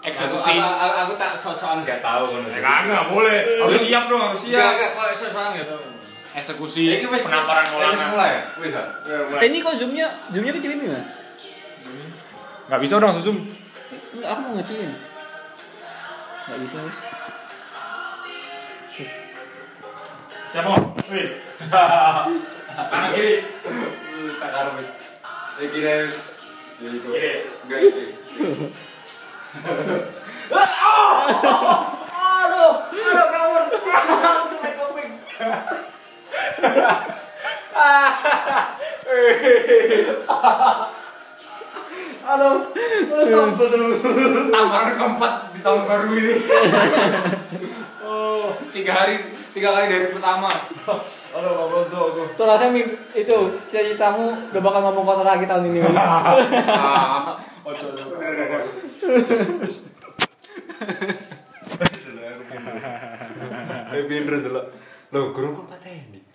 eksekusi. Aku tak sosokan enggak tahu ngono. Enggak boleh. Harus siap dong, harus siap. Enggak, kok sosokan enggak tahu. Eksekusi penamparan Wis ulangan. mulai. Wis. Ini kok zoomnya kecilin nggak? Enggak bisa dong zoom. Enggak, aku mau ngecilin. Enggak bisa. Siapa? Wih. Kanan kiri. Cakar wis. Kiri wis. Kiri. Enggak itu. Aduh, kabur. Aduh, kopeng. Halo, tamparan keempat di tahun baru ini. Oh, 3 kali dari pertama. Halo, Bang Bro. Soalnya itu cita-citamu udah bakal ngomong kotor lagi tahun ini. Ojo. Pinter dulu. Loh, guru kok pateni.